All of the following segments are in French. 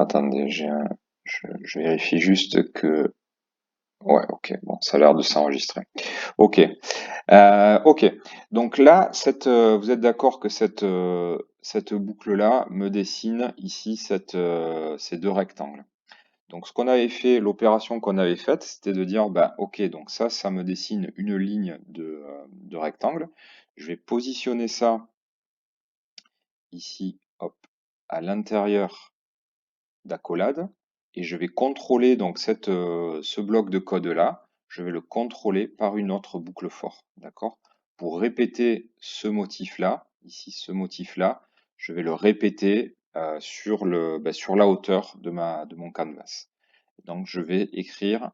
Attendez, je vérifie juste que... Ouais, ok, bon, ça a l'air de s'enregistrer. Ok, ok. Donc là, vous êtes d'accord que cette boucle-là me dessine ici ces deux rectangles. Donc ce qu'on avait fait, l'opération qu'on avait faite, c'était de dire, bah, ok, donc ça me dessine une ligne de rectangle. Je vais positionner ça ici, hop, à l'intérieur d'accolade, et je vais contrôler donc ce bloc de code-là, je vais le contrôler par une autre boucle for, d'accord? Pour répéter ce motif-là, ici ce motif-là, je vais le répéter sur la hauteur de mon canvas. Donc je vais écrire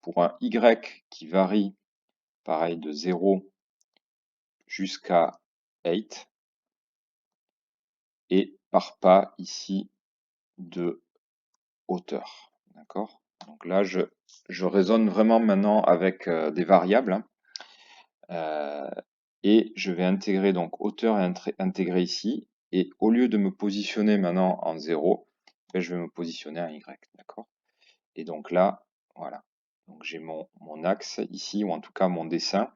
pour un Y qui varie, pareil, de 0 jusqu'à 8, et par pas ici de hauteur. D'accord? Donc là, je raisonne vraiment maintenant avec des variables, hein. Et je vais intégrer donc hauteur et intégrer ici. Et au lieu de me positionner maintenant en 0, ben, je vais me positionner en Y. D'accord? Et donc là, voilà. Donc j'ai mon axe ici, ou en tout cas mon dessin,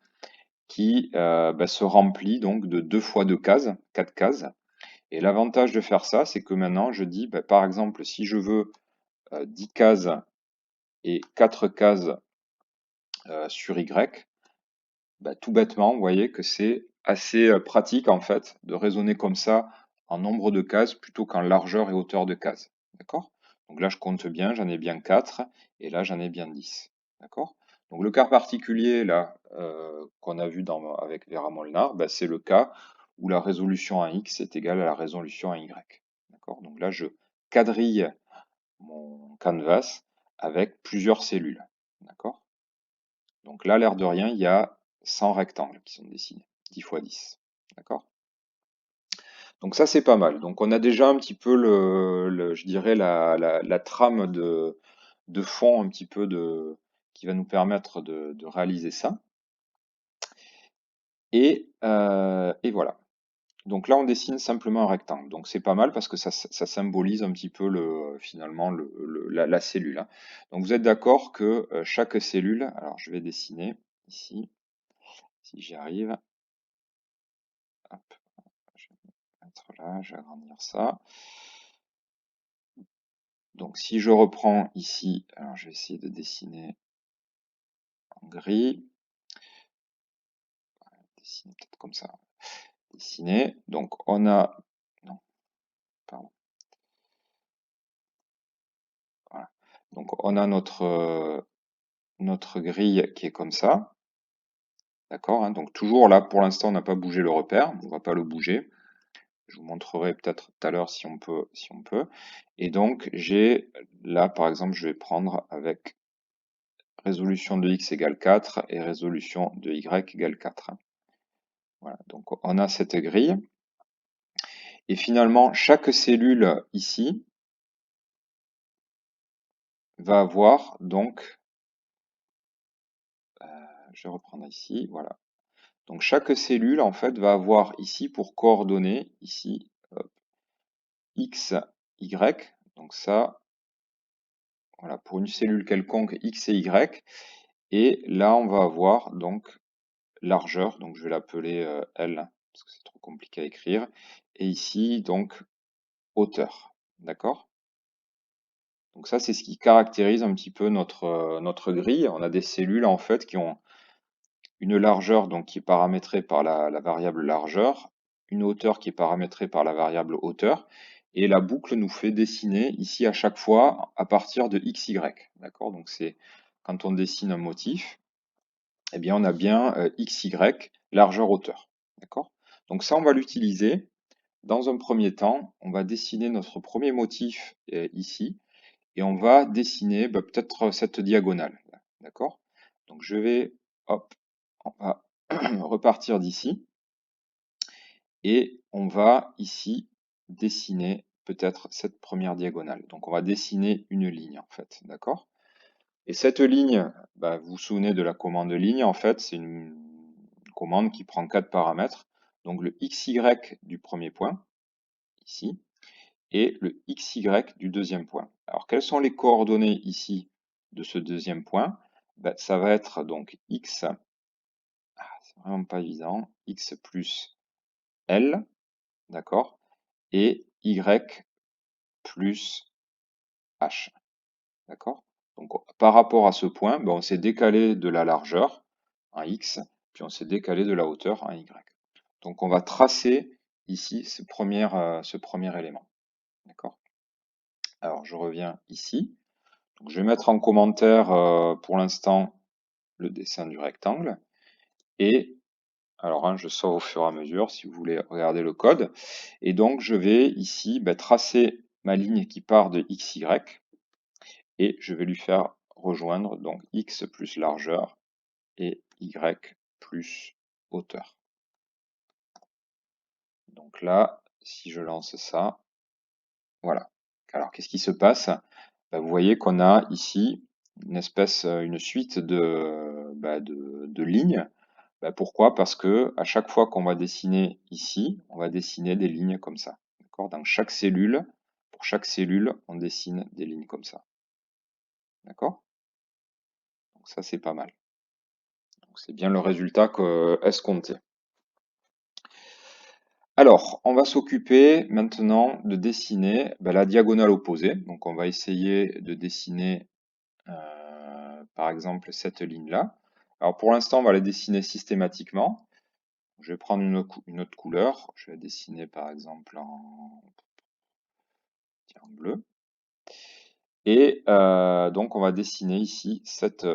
qui se remplit donc de 2 fois 2 cases, 4 cases. Et l'avantage de faire ça, c'est que maintenant je dis, par exemple, si je veux 10 cases et 4 cases sur Y, tout bêtement, vous voyez que c'est assez pratique en fait de raisonner comme ça en nombre de cases plutôt qu'en largeur et hauteur de cases. D'accord? Donc là, je compte bien, j'en ai bien 4 et là, j'en ai bien 10. D'accord? Donc le cas particulier là qu'on a vu avec Vera Molnar, c'est le cas où la résolution en X est égale à la résolution en Y. D'accord? Donc là, je quadrille mon canvas avec plusieurs cellules. D'accord? Donc là, l'air de rien, il y a 100 rectangles qui sont dessinés, 10 x 10. D'accord? Donc ça, c'est pas mal. Donc on a déjà un petit peu, je dirais, la trame de fond un petit peu qui va nous permettre de réaliser ça. Et voilà. Donc là, on dessine simplement un rectangle. Donc c'est pas mal parce que ça symbolise un petit peu finalement la cellule, hein. Donc vous êtes d'accord que chaque cellule, alors je vais dessiner ici, si j'y arrive. Hop, je vais mettre là, je vais agrandir ça. Donc si je reprends ici, alors je vais essayer de dessiner en gris. Dessiner peut-être comme ça. Dessiner. Donc on a. Non, pardon. Voilà. Donc on a notre grille qui est comme ça. D'accord, hein. Donc toujours là, pour l'instant, on n'a pas bougé le repère. On ne va pas le bouger. Je vous montrerai peut-être tout à l'heure si on peut. Et donc j'ai là, par exemple, je vais prendre avec résolution de x égale 4 et résolution de y égale 4. Voilà, donc on a cette grille. Et finalement, chaque cellule ici va avoir donc, je vais reprendre ici, voilà. Donc chaque cellule en fait va avoir ici pour coordonnées, ici, hop, x, y. Donc ça, voilà, pour une cellule quelconque, x et y. Et là, on va avoir donc largeur, donc je vais l'appeler L, parce que c'est trop compliqué à écrire. Et ici, donc, hauteur. D'accord? Donc ça, c'est ce qui caractérise un petit peu notre grille. On a des cellules en fait qui ont une largeur donc qui est paramétrée par la variable largeur, une hauteur qui est paramétrée par la variable hauteur, et la boucle nous fait dessiner ici à chaque fois à partir de xy. D'accord? Donc c'est quand on dessine un motif, eh bien on a bien xy, largeur hauteur. D'accord? Donc ça, on va l'utiliser. Dans un premier temps, on va dessiner notre premier motif ici, et on va dessiner peut-être cette diagonale. D'accord? Donc je vais, hop, on va repartir d'ici, et on va ici dessiner peut-être cette première diagonale. Donc on va dessiner une ligne en fait, d'accord? Et cette ligne, vous vous souvenez de la commande ligne, en fait, c'est une commande qui prend 4 paramètres. Donc le xy du premier point, ici, et le xy du deuxième point. Alors, quelles sont les coordonnées ici de ce deuxième point? Ben, ça va être donc x, c'est vraiment pas évident, x plus L, d'accord, et y plus H, d'accord. Donc, par rapport à ce point, ben, on s'est décalé de la largeur en X, puis on s'est décalé de la hauteur en Y. Donc, on va tracer ici ce premier élément, d'accord. Alors, je reviens ici. Donc, je vais mettre en commentaire pour l'instant le dessin du rectangle. Et alors, hein, je sors au fur et à mesure si vous voulez regarder le code. Et donc, je vais ici tracer ma ligne qui part de XY et je vais lui faire rejoindre donc X plus largeur et Y plus hauteur. Donc là, si je lance ça, voilà. Alors, qu'est-ce qui se passe? Vous voyez qu'on a ici une suite de lignes. Pourquoi? Parce que à chaque fois qu'on va dessiner ici, on va dessiner des lignes comme ça. Dans chaque cellule, pour chaque cellule, on dessine des lignes comme ça. D'accord? Donc ça, c'est pas mal. C'est bien le résultat escompté. Alors, on va s'occuper maintenant de dessiner la diagonale opposée. Donc, on va essayer de dessiner, par exemple, cette ligne-là. Alors, pour l'instant, on va la dessiner systématiquement. Je vais prendre une autre couleur. Je vais la dessiner, par exemple, en bleu. Et donc, on va dessiner ici cette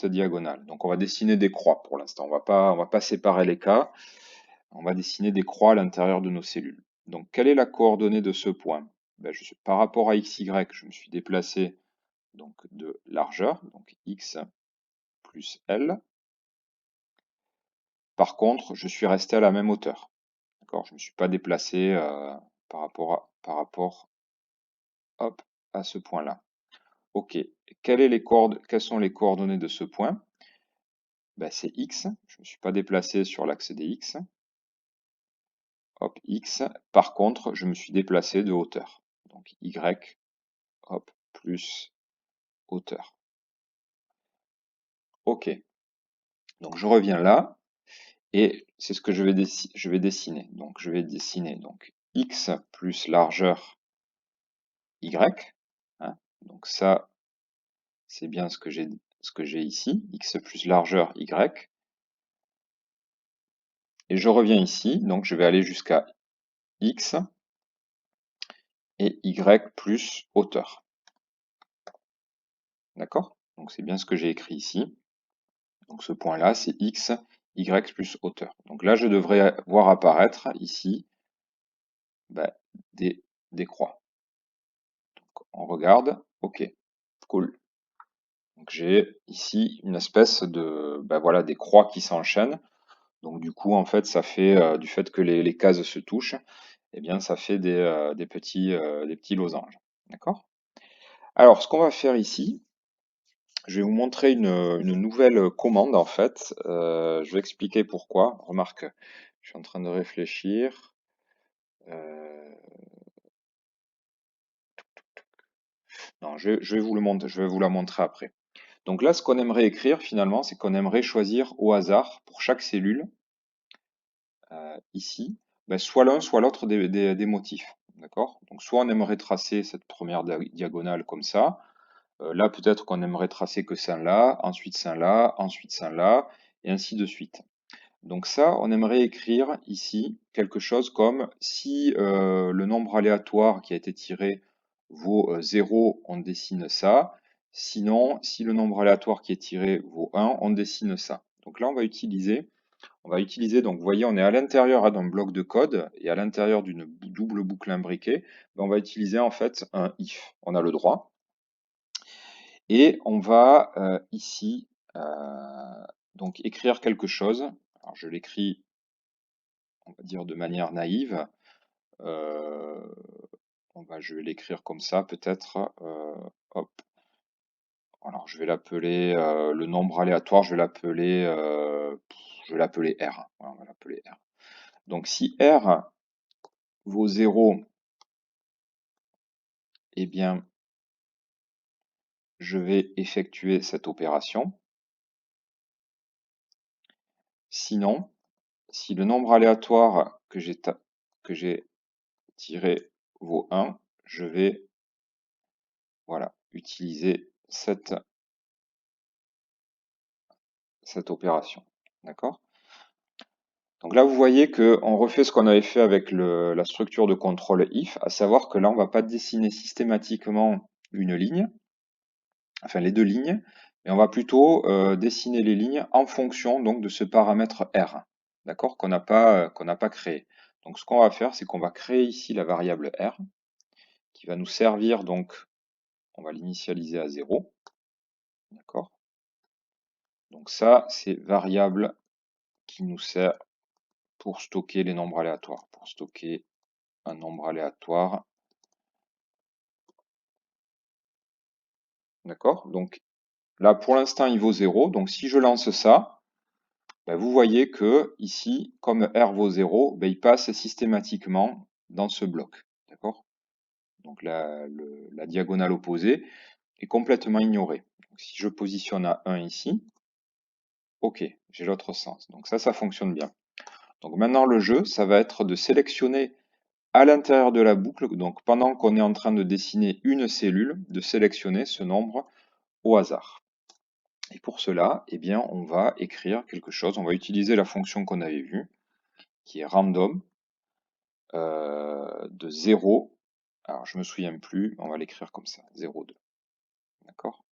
diagonale. Donc, on va dessiner des croix pour l'instant. On va pas séparer les cas. On va dessiner des croix à l'intérieur de nos cellules. Donc, quelle est la coordonnée de ce point? Par rapport à xy, je me suis déplacé donc, de largeur, donc x plus L. Par contre, je suis resté à la même hauteur. Je ne me suis pas déplacé par rapport à ce point-là. Ok. Quelles sont les coordonnées de ce point? C'est x. Je ne me suis pas déplacé sur l'axe des x. Hop, x. Par contre, je me suis déplacé de hauteur. Donc y, hop, plus hauteur. Ok. Donc je reviens là. Et c'est ce que je vais dessiner. Donc je vais dessiner donc x plus largeur y. Hein. Donc ça, c'est bien ce que j'ai ici. X plus largeur y. Et je reviens ici. Donc je vais aller jusqu'à x et y plus hauteur. D'accord? Donc c'est bien ce que j'ai écrit ici. Donc ce point-là, c'est x, y plus hauteur. Donc là, je devrais voir apparaître ici des croix. Donc on regarde, ok, cool. Donc j'ai ici une espèce de, voilà, des croix qui s'enchaînent. Donc du coup, en fait, ça fait, du fait que les cases se touchent, eh bien, ça fait des petits losanges. D'accord? Alors, ce qu'on va faire ici, je vais vous montrer une nouvelle commande en fait. Je vais expliquer pourquoi. Remarque, je suis en train de réfléchir. Non, je vais vous la montrer après. Donc là, ce qu'on aimerait écrire finalement, c'est qu'on aimerait choisir au hasard pour chaque cellule, ici, soit l'un, soit l'autre des motifs. D'accord? Donc soit on aimerait tracer cette première diagonale comme ça. Là, peut-être qu'on aimerait tracer que celle-là, ensuite celle-là, ensuite celle-là, et ainsi de suite. Donc ça, on aimerait écrire ici quelque chose comme si le nombre aléatoire qui a été tiré vaut 0, on dessine ça. Sinon, si le nombre aléatoire qui est tiré vaut 1, on dessine ça. Donc là, on va utiliser, donc vous voyez, on est à l'intérieur d'un bloc de code et à l'intérieur d'une double boucle imbriquée. On va utiliser en fait un if. On a le droit. Et on va ici donc écrire quelque chose. Alors je l'écris, on va dire de manière naïve. Je vais l'écrire comme ça peut-être. Hop. Alors je vais l'appeler le nombre aléatoire, je vais l'appeler R. Voilà, on va l'appeler R. Donc si R vaut 0, eh bien, je vais effectuer cette opération. Sinon, si le nombre aléatoire que j'ai tiré vaut 1, je vais utiliser cette opération. D'accord? Donc là, vous voyez qu'on refait ce qu'on avait fait avec la structure de contrôle if, à savoir que là, on ne va pas dessiner systématiquement une ligne, enfin les deux lignes, mais on va plutôt dessiner les lignes en fonction donc de ce paramètre R, d'accord, qu'on n'a pas créé. Donc ce qu'on va faire, c'est qu'on va créer ici la variable R, qui va nous servir, donc on va l'initialiser à 0, d'accord. Donc ça, c'est variable qui nous sert pour stocker les nombres aléatoires, pour stocker un nombre aléatoire. D'accord? Donc là, pour l'instant, il vaut 0. Donc si je lance ça, ben, vous voyez que ici, comme R vaut 0, ben, il passe systématiquement dans ce bloc. D'accord? Donc la diagonale opposée est complètement ignorée. Donc, si je positionne à 1 ici, ok, j'ai l'autre sens. Donc ça fonctionne bien. Donc maintenant, le jeu, ça va être de sélectionner à l'intérieur de la boucle, donc pendant qu'on est en train de dessiner une cellule, de sélectionner ce nombre au hasard. Et pour cela, eh bien, on va écrire quelque chose. On va utiliser la fonction qu'on avait vue, qui est random, de 0. Alors, je me souviens plus, on va l'écrire comme ça, 0,2. D'accord?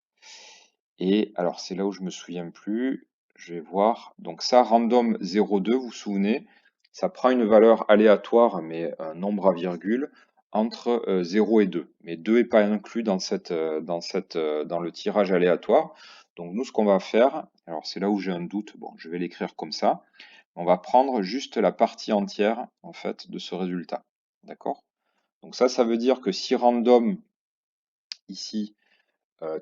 Et alors, c'est là où je me souviens plus. Je vais voir. Donc ça, random 0,2, vous vous souvenez, ça prend une valeur aléatoire, mais un nombre à virgule, entre 0 et 2. Mais 2 n'est pas inclus dans le tirage aléatoire. Donc nous, ce qu'on va faire, alors c'est là où j'ai un doute, bon, je vais l'écrire comme ça. On va prendre juste la partie entière, en fait, de ce résultat. D'accord? Donc ça veut dire que si random, ici,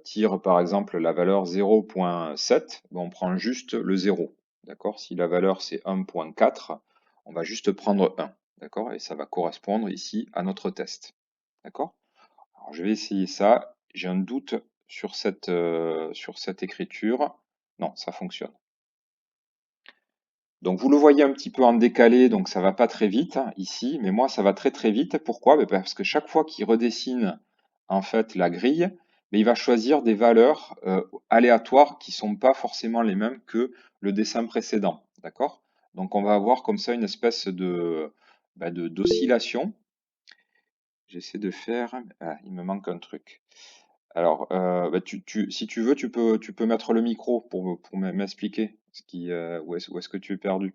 tire par exemple la valeur 0.7, ben, on prend juste le 0. D'accord? Si la valeur c'est 1.4, on va juste prendre 1. D'accord? Et ça va correspondre ici à notre test. D'accord? Alors je vais essayer ça. J'ai un doute sur cette écriture. Non, ça fonctionne. Donc vous le voyez un petit peu en décalé, donc ça va pas très vite ici, mais moi ça va très très vite. Pourquoi? Ben, parce que chaque fois qu'il redessine en fait la grille, ben, il va choisir des valeurs aléatoires qui sont pas forcément les mêmes que le dessin précédent. D'accord? Donc on va avoir comme ça une espèce d'oscillation. J'essaie de faire. Ah, il me manque un truc. Alors, si tu veux, tu peux mettre le micro pour m'expliquer où est-ce que tu es perdu.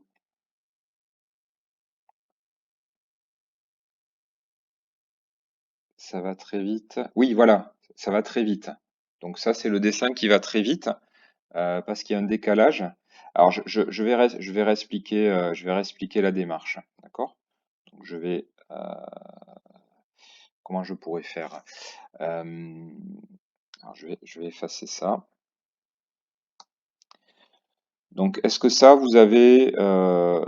Ça va très vite. Oui, voilà, ça va très vite. Donc ça, c'est le dessin qui va très vite parce qu'il y a un décalage. Alors, je vais réexpliquer la démarche. D'accord? Donc, comment je pourrais faire? Alors, je vais effacer ça. Donc, est-ce que ça, vous avez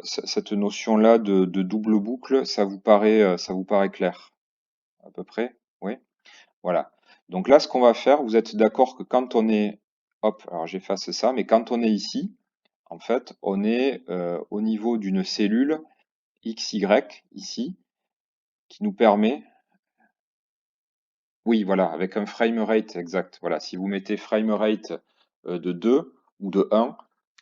cette notion-là de double boucle, ça vous paraît clair à peu près? Oui? Voilà. Donc là, ce qu'on va faire, vous êtes d'accord que quand on est, hop, alors j'efface ça, mais quand on est ici, en fait, on est au niveau d'une cellule XY, ici, qui nous permet, oui, voilà, avec un framerate exact. Voilà, si vous mettez framerate de 2 ou de 1,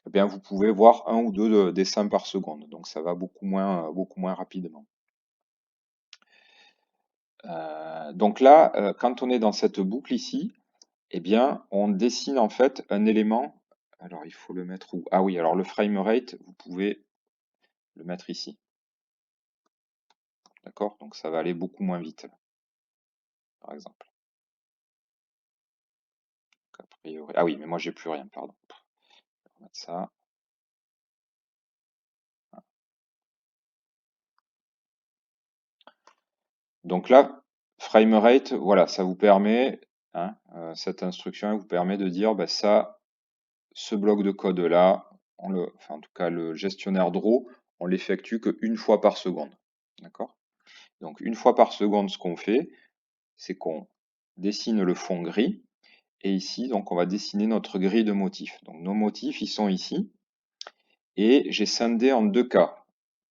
eh bien, vous pouvez voir 1 ou 2 dessins par seconde. Donc ça va beaucoup moins rapidement. Donc là, quand on est dans cette boucle ici, eh bien, on dessine en fait un élément. Alors, il faut le mettre où? Ah oui, alors le framerate, vous pouvez le mettre ici. D'accord? Donc, ça va aller beaucoup moins vite, là, par exemple. A priori... Ah oui, mais moi, j'ai plus rien, pardon. Je vais remettre ça. Donc là, framerate, voilà, ça vous permet, hein, cette instruction elle vous permet de dire, bah, ça, ce bloc de code-là, enfin, en tout cas, le gestionnaire draw, on l'effectue qu'une fois par seconde. D'accord? Donc, une fois par seconde, ce qu'on fait, c'est qu'on dessine le fond gris. Et ici, donc, on va dessiner notre grille de motifs. Donc, nos motifs, ils sont ici. Et j'ai scindé en deux cas.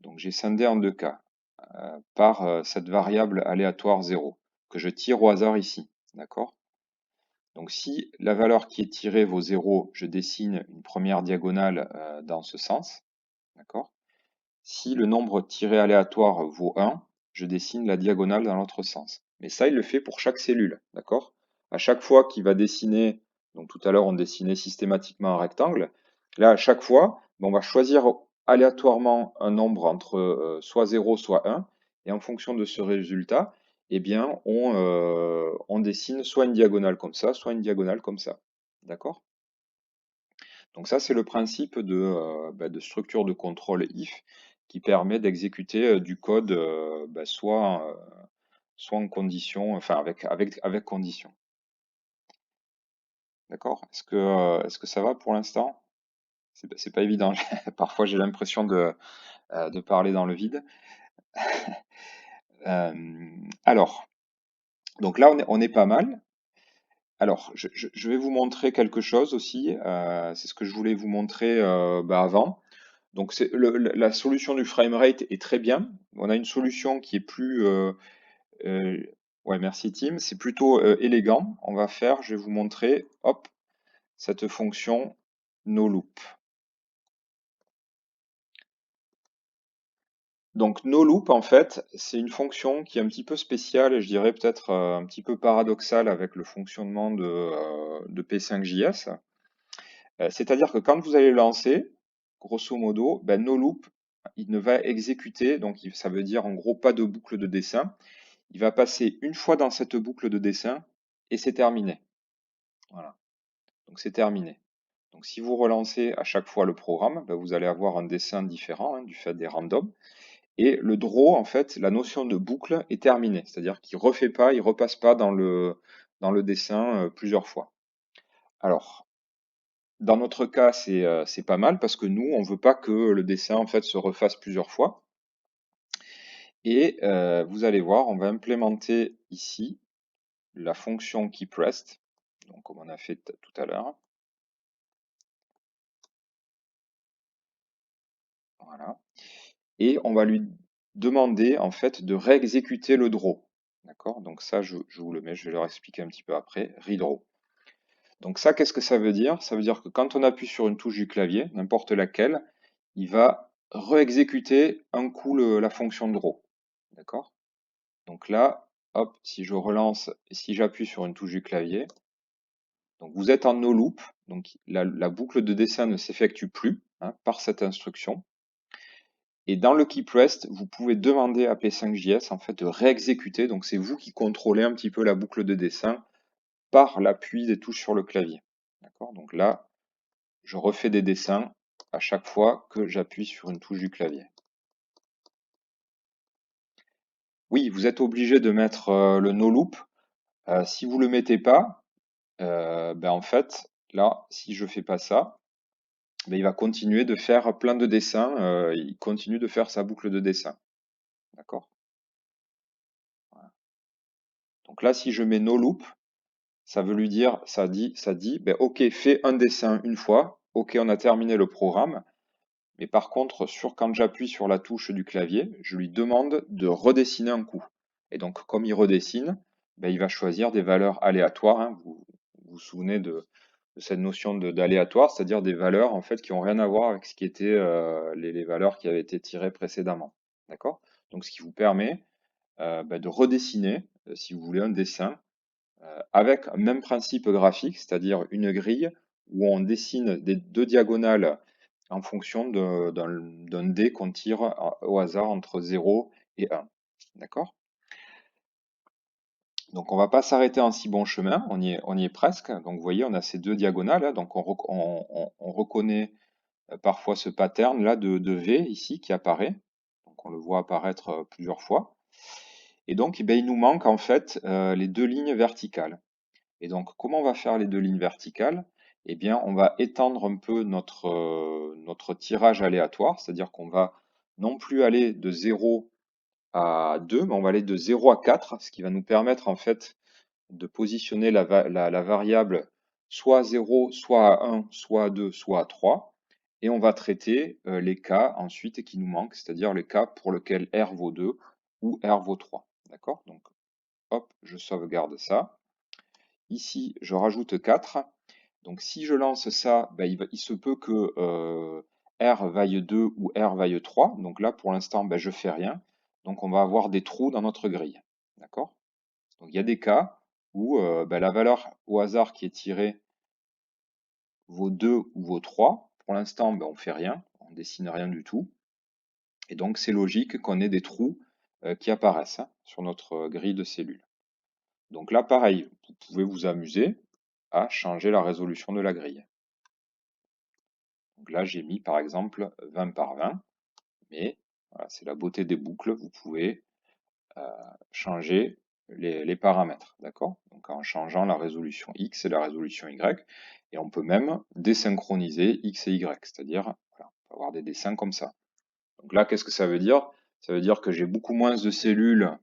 Donc, j'ai scindé en deux cas par cette variable aléatoire 0 que je tire au hasard ici. D'accord? Donc, si la valeur qui est tirée vaut 0, je dessine une première diagonale dans ce sens. D'accord? Si le nombre tiré aléatoire vaut 1, je dessine la diagonale dans l'autre sens. Mais ça, il le fait pour chaque cellule, d'accord? À chaque fois qu'il va dessiner, donc tout à l'heure on dessinait systématiquement un rectangle, là à chaque fois, on va choisir aléatoirement un nombre entre soit 0, soit 1, et en fonction de ce résultat, eh bien, on dessine soit une diagonale comme ça, soit une diagonale comme ça. D'accord? Donc ça, c'est le principe de structure de contrôle if qui permet d'exécuter du code soit en condition, enfin avec condition. D'accord? Est-ce que ça va pour l'instant? C'est pas évident. Parfois, j'ai l'impression de parler dans le vide. Alors, donc là, on est pas mal. Alors, je vais vous montrer quelque chose aussi. C'est ce que je voulais vous montrer avant. Donc la solution du framerate est très bien. On a une solution qui est plus... ouais, merci Tim. C'est plutôt élégant. On va faire, je vais vous montrer, hop, cette fonction noLoop. Donc noLoop, en fait, c'est une fonction qui est un petit peu spéciale et je dirais peut-être un petit peu paradoxale avec le fonctionnement de P5JS. C'est-à-dire que quand vous allez lancer, grosso modo, noLoop, il ne va exécuter, donc ça veut dire en gros pas de boucle de dessin. Il va passer une fois dans cette boucle de dessin et c'est terminé. Voilà. Donc c'est terminé. Donc si vous relancez à chaque fois le programme, vous allez avoir un dessin différent du fait des randoms. Et le draw, en fait, la notion de boucle est terminée. C'est-à-dire qu'il ne refait pas, il ne repasse pas dans le dessin plusieurs fois. Alors, dans notre cas, c'est pas mal parce que nous, on ne veut pas que le dessin en fait se refasse plusieurs fois. Et vous allez voir, on va implémenter ici la fonction keepRest, donc comme on a fait tout à l'heure. Voilà. Et on va lui demander en fait de réexécuter le draw. D'accord? Donc ça, je vous le mets, je vais leur expliquer un petit peu après. Redraw. Donc ça, qu'est-ce que ça veut dire? Ça veut dire que quand on appuie sur une touche du clavier, n'importe laquelle, il va réexécuter un coup la fonction draw. D'accord? Donc là, hop, si je relance et si j'appuie sur une touche du clavier, donc vous êtes en no loop, donc la boucle de dessin ne s'effectue plus par cette instruction. Et dans le keepRest, vous pouvez demander à P5JS en fait de réexécuter, donc c'est vous qui contrôlez un petit peu la boucle de dessin par l'appui des touches sur le clavier. D'accord? Donc là, je refais des dessins à chaque fois que j'appuie sur une touche du clavier. Oui, vous êtes obligé de mettre le no loop. Si vous ne le mettez pas, en fait, là, si je ne fais pas ça, il va continuer de faire plein de dessins. Il continue de faire sa boucle de dessin. D'accord? Voilà. Donc là, si je mets no loop, ça veut lui dire, ça dit, OK, fais un dessin une fois. OK, on a terminé le programme. Mais par contre, quand j'appuie sur la touche du clavier, je lui demande de redessiner un coup. Et donc, comme il redessine, il va choisir des valeurs aléatoires. Vous vous souvenez de cette notion d'aléatoire, c'est-à-dire des valeurs en fait qui n'ont rien à voir avec ce qui était les valeurs qui avaient été tirées précédemment. D'accord? Donc, ce qui vous permet de redessiner, si vous voulez, un dessin avec un même principe graphique, c'est-à-dire une grille où on dessine deux diagonales en fonction d'un dé qu'on tire au hasard entre 0 et 1. D'accord? Donc on ne va pas s'arrêter en si bon chemin, on y est presque. Donc vous voyez, on a ces deux diagonales, donc on reconnaît parfois ce pattern là de V ici qui apparaît. Donc on le voit apparaître plusieurs fois. Et donc il nous manque en fait les deux lignes verticales. Et donc, comment on va faire les deux lignes verticales? Eh bien, on va étendre un peu notre tirage aléatoire, c'est-à-dire qu'on va non plus aller de 0 à 2, mais on va aller de 0 à 4, ce qui va nous permettre en fait de positionner la variable soit à 0, soit à 1, soit à 2, soit à 3. Et on va traiter les cas ensuite qui nous manquent, c'est-à-dire les cas pour lesquels R vaut 2 ou R vaut 3. D'accord? Donc, hop, je sauvegarde ça. Ici, je rajoute 4. Donc, si je lance ça, ben, il se peut que R vaille 2 ou R vaille 3. Donc là, pour l'instant, ben, je ne fais rien. Donc, on va avoir des trous dans notre grille. D'accord? Donc, il y a des cas où ben, la valeur au hasard qui est tirée vaut 2 ou vaut 3. Pour l'instant, ben, on ne fait rien. On ne dessine rien du tout. Et donc, c'est logique qu'on ait des trous qui apparaissent sur notre grille de cellules. Donc là, pareil, vous pouvez vous amuser à changer la résolution de la grille. Donc là, j'ai mis par exemple 20 par 20, mais voilà, c'est la beauté des boucles, vous pouvez changer les paramètres, d'accord? Donc en changeant la résolution X et la résolution Y, et on peut même désynchroniser X et Y, c'est-à-dire voilà, on peut avoir des dessins comme ça. Donc là, qu'est-ce que ça veut dire? Ça veut dire que j'ai beaucoup moins de cellules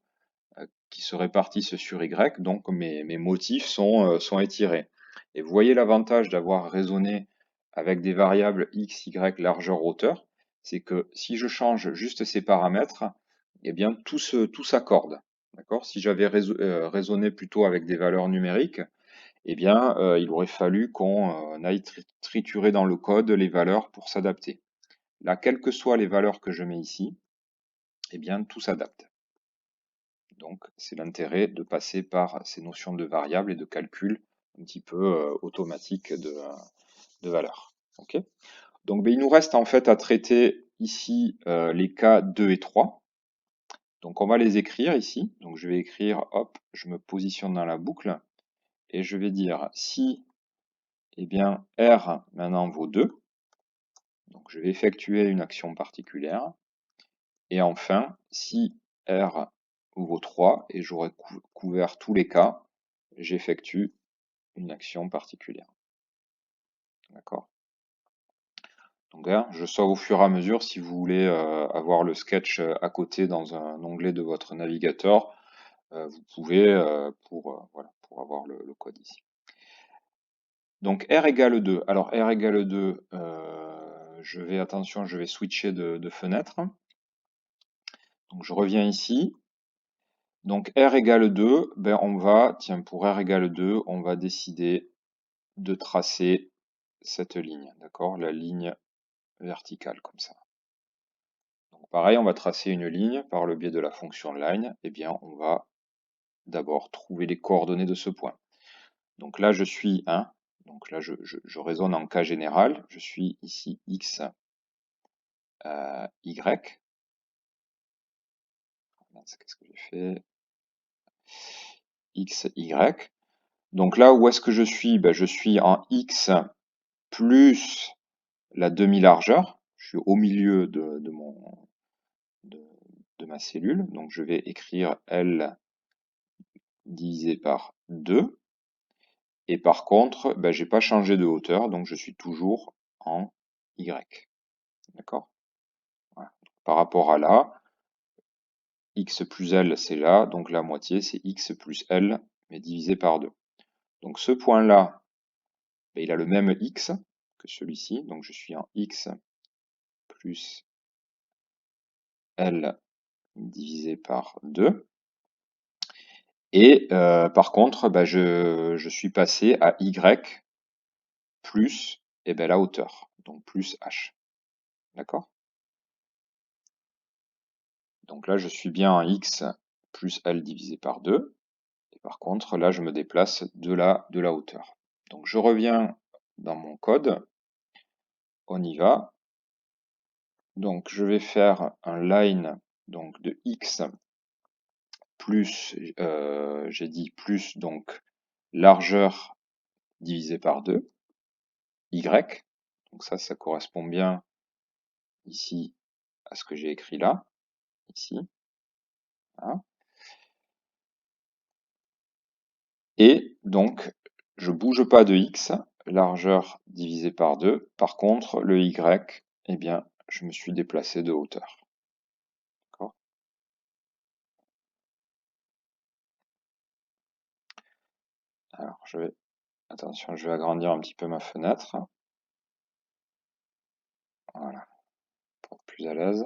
qui se répartissent sur Y, donc mes motifs sont étirés. Et vous voyez l'avantage d'avoir raisonné avec des variables x, y, largeur, hauteur, c'est que si je change juste ces paramètres, eh bien tout s'accorde. D'accord? Si j'avais raisonné plutôt avec des valeurs numériques, eh bien il aurait fallu qu'on aille triturer dans le code les valeurs pour s'adapter. Là, quelles que soient les valeurs que je mets ici, eh bien tout s'adapte. Donc, c'est l'intérêt de passer par ces notions de variables et de calcul un petit peu automatique de valeurs. Okay, donc, il nous reste en fait à traiter ici les cas 2 et 3. Donc, on va les écrire ici. Donc, je vais écrire, hop, je me positionne dans la boucle et je vais dire si, eh bien, R maintenant vaut 2. Donc, je vais effectuer une action particulière. Et enfin, si R vaut 3 et j'aurai couvert tous les cas, j'effectue une action particulière. D'accord? Donc là, je sors au fur et à mesure. Si vous voulez avoir le sketch à côté dans un onglet de votre navigateur, vous pouvez pour avoir le code ici. Donc R égale 2. Alors R égale 2, je vais switcher de fenêtre. Donc je reviens ici. Donc R égale 2, ben pour R égale 2, on va décider de tracer cette ligne, d'accord? La ligne verticale, comme ça. Donc pareil, on va tracer une ligne par le biais de la fonction line. Eh bien, on va d'abord trouver les coordonnées de ce point. Donc là, je suis 1. Donc là, je raisonne en cas général. Je suis ici x, y. Qu'est-ce que j'ai fait? X, y. Donc là, où est-ce que je suis? Ben, je suis en x plus la demi-largeur. Je suis au milieu de ma cellule. Donc je vais écrire L divisé par 2. Et par contre, ben, je n'ai pas changé de hauteur, donc je suis toujours en Y. D'accord? Voilà. Par rapport à là, x plus L, c'est là, donc la moitié, c'est x plus L, mais divisé par 2. Donc ce point-là, ben, il a le même x que celui-ci, donc je suis en x plus L divisé par 2. Et par contre, ben, je suis passé à y plus ben, la hauteur, donc plus h. D'accord? Donc là, je suis bien en x plus L divisé par 2. Et par contre, là, je me déplace de la hauteur. Donc je reviens dans mon code. On y va. Donc je vais faire un line donc, de x plus, j'ai dit plus, donc largeur divisé par 2, y. Donc ça correspond bien ici à ce que j'ai écrit là, ici. Voilà. Et donc, je bouge pas de x, largeur divisé par 2. Par contre, le y, eh bien, je me suis déplacé de hauteur. Alors, attention, je vais agrandir un petit peu ma fenêtre. Voilà, pour être plus à l'aise.